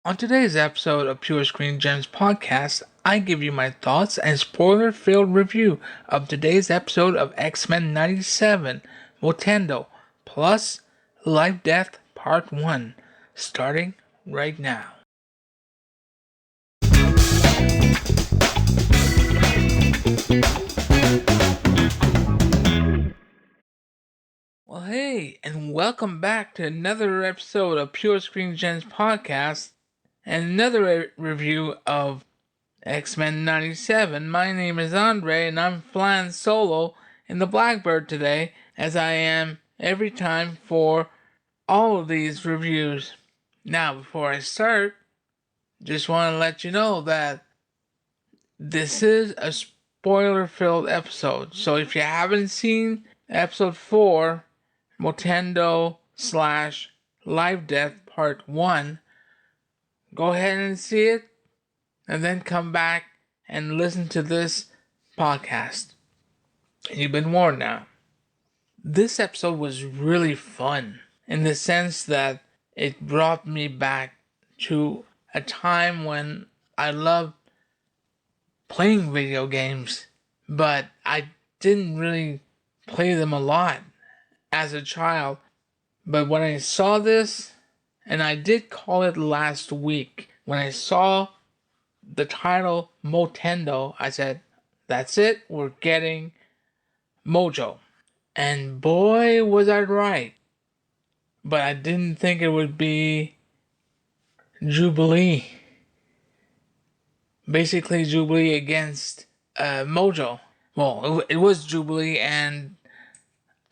On today's episode of Pure Screen Gems podcast, I give you my thoughts and spoiler-filled review of today's episode of X-Men 97, Motendo, plus Life Death Part 1, starting right now. Well, hey, and welcome back to another episode of Pure Screen Gems podcast and another review of X-Men 97. My name is Andre, and I'm flying solo in the Blackbird today, as I am every time for all of these reviews. Now, before I start, just want to let you know that this is a spoiler-filled episode. So if you haven't seen episode 4, Motendo / Life Death Part 1, go ahead and see it, and then come back and listen to this podcast. You've been warned now. This episode was really fun in the sense that it brought me back to a time when I loved playing video games, but I didn't really play them a lot as a child. But when I saw this, and I did call it last week, when I saw the title Motendo, I said, that's it, we're getting Mojo. And boy, was I right. But I didn't think it would be Jubilee. Basically, Jubilee against Mojo. Well, it was Jubilee and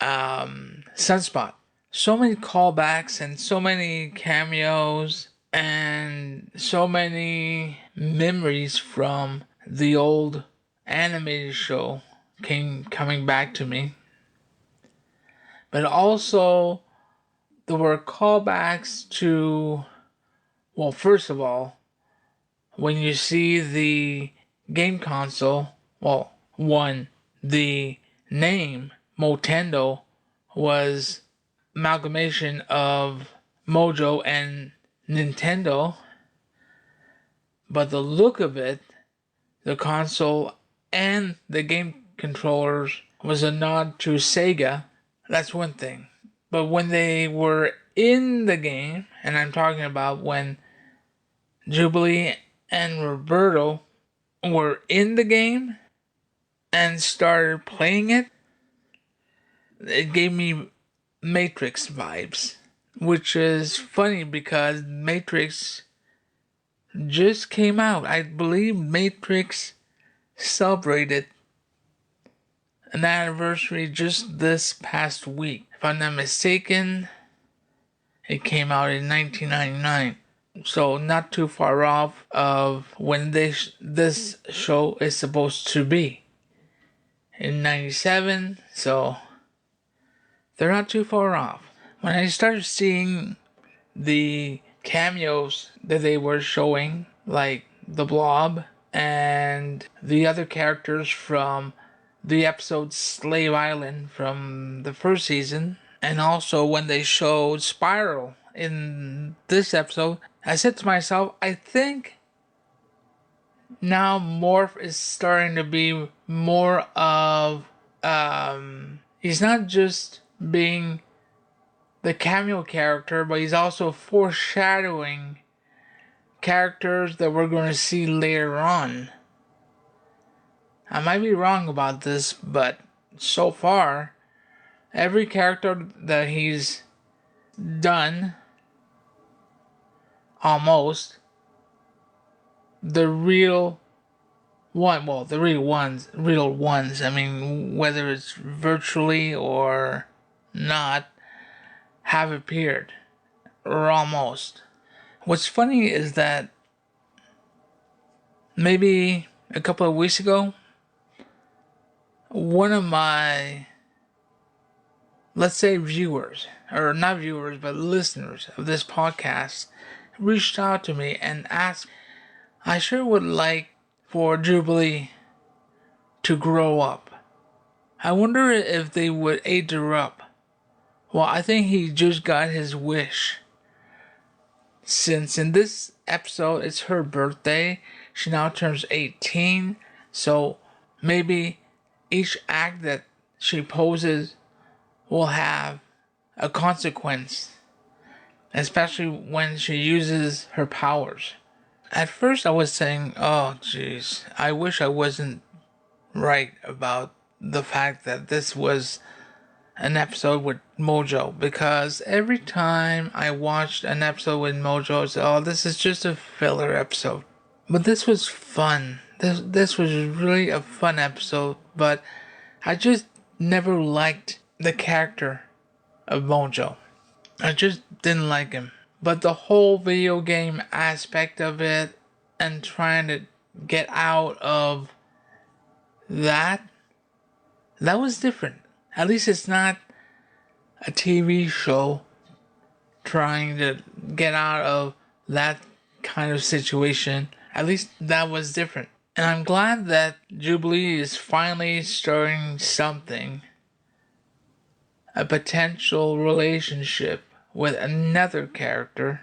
Sunspot. So many callbacks and so many cameos and so many memories from the old animated show coming back to me. But also, there were callbacks to, well, first of all, when you see the game console, well, the name Motendo was amalgamation of Mojo and Nintendo, but the look of it, the console and the game controllers, was a nod to Sega. That's one thing. But when they were in the game, and I'm talking about when Jubilee and Roberto were in the game and started playing it, it gave me Matrix vibes, which is funny because Matrix just came out. I believe Matrix celebrated an anniversary just this past week. If I'm not mistaken, it came out in 1999. So not too far off of when this show is supposed to be. In 97, so they're not too far off. When I started seeing the cameos that they were showing, like the Blob and the other characters from the episode Slave Island from the first season, and also when they showed Spiral in this episode, I said to myself, I think now Morph is starting to be more of, he's not just being the cameo character, but he's also foreshadowing characters that we're going to see later on. I might be wrong about this, but so far, every character that he's done, almost, the real ones, I mean, whether it's virtually or not, have appeared, or almost. What's funny is that maybe a couple of weeks ago, one of my, let's say, viewers, or not viewers, but listeners of this podcast, reached out to me and asked, I sure would like for Jubilee to grow up. I wonder if they would age her up. Well, I think he just got his wish. since in this episode it's her birthday, she now turns 18. So maybe each act that she poses will have a consequence, especially when she uses her powers. At first, I was saying, oh, jeez, I wish I wasn't right about the fact that this was an episode with Mojo, because every time I watched an episode with Mojo, I said, oh, this is just a filler episode. But this was fun. This was really a fun episode, but I just never liked the character of Mojo. I just didn't like him. But the whole video game aspect of it and trying to get out of that was different. At least it's not a TV show trying to get out of that kind of situation. At least that was different. And I'm glad that Jubilee is finally starting something. A potential relationship with another character.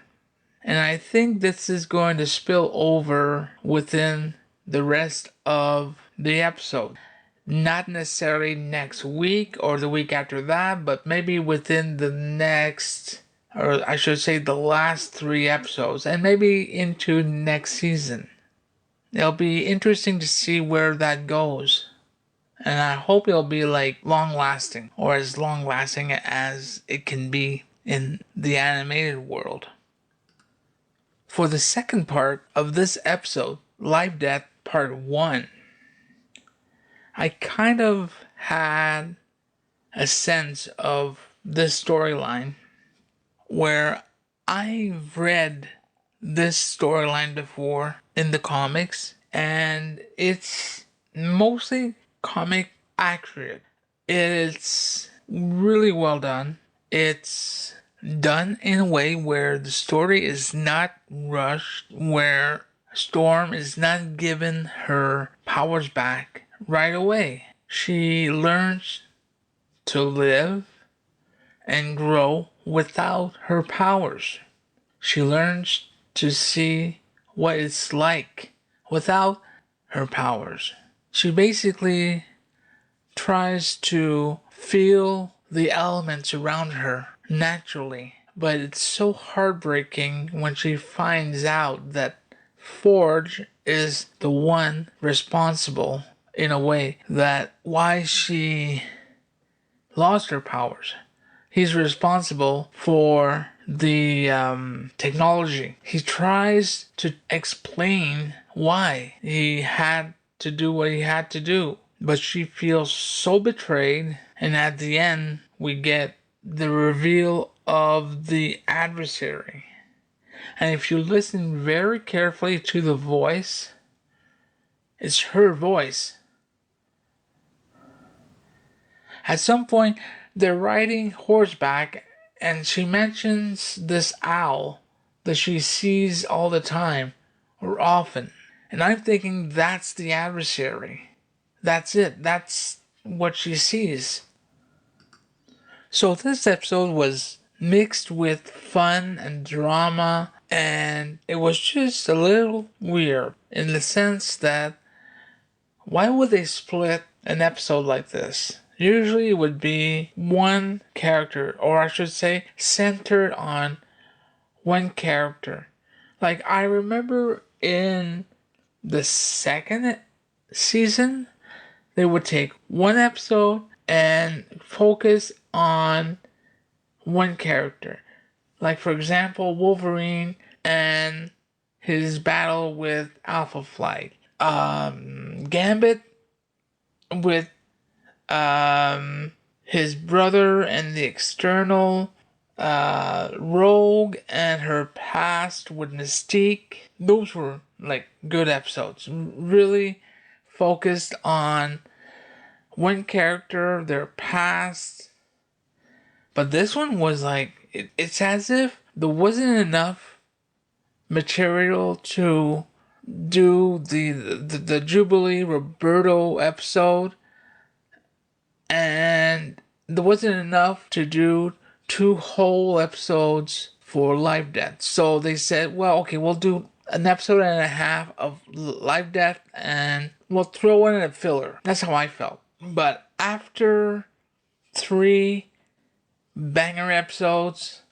And I think this is going to spill over within the rest of the episode. Not necessarily next week or the week after that, but maybe within the next, or I should say the last 3 episodes, and maybe into next season. It'll be interesting to see where that goes. And I hope it'll be like long lasting, or as long lasting as it can be in the animated world. For the second part of this episode, Life Death Part 1, I kind of had a sense of this storyline where I've read this storyline before in the comics, and it's mostly comic accurate. It's really well done. It's done in a way where the story is not rushed, where Storm is not given her powers back right away. She learns to live and grow without her powers. She learns to see what it's like without her powers. She basically tries to feel the elements around her naturally, but it's so heartbreaking when she finds out that Forge is the one responsible in a way that why she lost her powers. He's responsible for the technology. He tries to explain why he had to do what he had to do, but she feels so betrayed, and at the end we get the reveal of the adversary. And if you listen very carefully to the voice, it's her voice. At some point, they're riding horseback, and she mentions this owl that she sees all the time, or often. And I'm thinking that's the adversary. That's it. That's what she sees. So this episode was mixed with fun and drama, and it was just a little weird in the sense that why would they split an episode like this? Usually it would be one character, or I should say centered on one character. Like I remember in the second season, they would take one episode and focus on one character. Like for example, Wolverine and his battle with Alpha Flight. Gambit with his brother and the external, Rogue and her past with Mystique. Those were like good episodes. Really focused on one character, their past. But this one was like, it's as if there wasn't enough material to do the Jubilee Roberto episode, and there wasn't enough to do 2 whole episodes for Live Death. So they said, well, okay, we'll do an episode and a half of Live Death and we'll throw in a filler. That's how I felt. But after 3 banger episodes,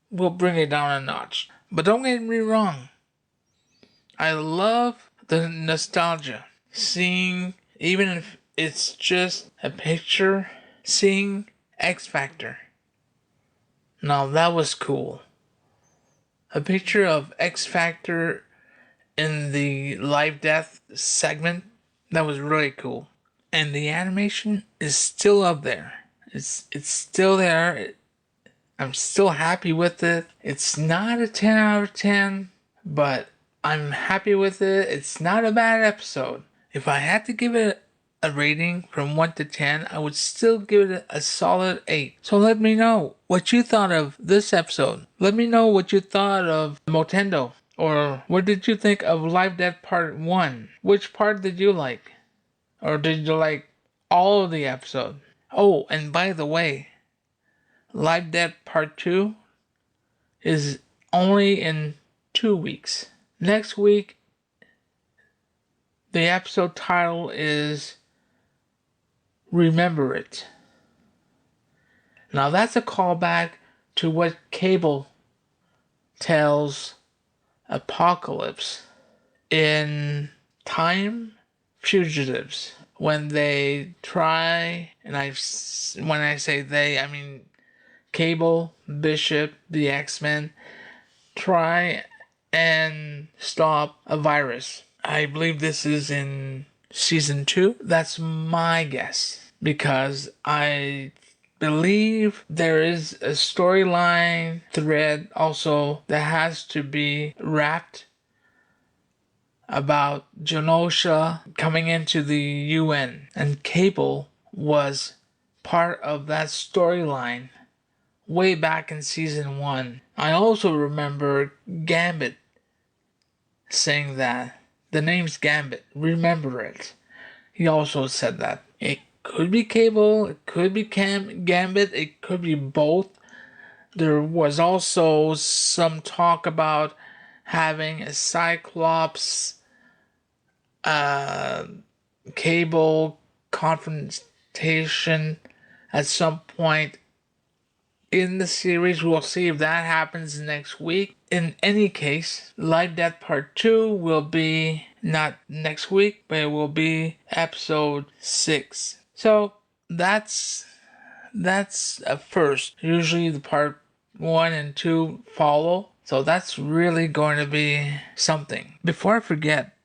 we'll bring it down a notch. But don't get me wrong, I love the nostalgia. Seeing, even if it's just a picture, seeing X Factor. Now that was cool. A picture of X Factor in the Live Death segment, that was really cool. And the animation is still up there. It's still there. I'm still happy with it. It's not a 10 out of 10, but I'm happy with it. It's not a bad episode. If I had to give it a rating from 1 to 10, I would still give it a solid 8. So let me know what you thought of this episode. Let me know what you thought of Motendo. Or what did you think of Live Death Part 1? Which part did you like? Or did you like all of the episode? Oh, and by the way, Live Death Part 2 is only in 2 weeks. Next week, the episode title is Remember It. Now that's a callback to what Cable tells Apocalypse in Time Fugitives. When they try, and when I say they, I mean Cable, Bishop, the X-Men, try and stop a virus. I believe this is in season 2. That's my guess, because I believe there is a storyline thread also that has to be wrapped about Genosha coming into the UN, and Cable was part of that storyline way back in season 1. I also remember Gambit saying that. The name's Gambit. Remember it. He also said that. It could be Cable, it could be Gambit, it could be both. There was also some talk about having a Cyclops Cable confrontation at some point in the series. We'll see if that happens next week. In any case, Live Death Part 2 will be not next week, but it will be episode 6. So that's a first. Usually the part 1 and 2 follow. So that's really going to be something. Before I forget,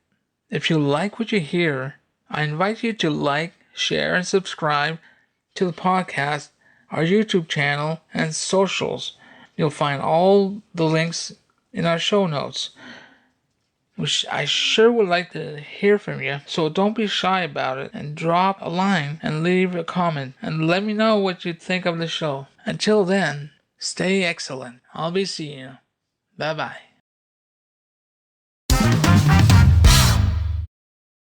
if you like what you hear, I invite you to like, share, and subscribe to the podcast, our YouTube channel, and socials. You'll find all the links in our show notes, which I sure would like to hear from you. So don't be shy about it, and drop a line and leave a comment and let me know what you think of the show. Until then, stay excellent. I'll be seeing you. Bye-bye.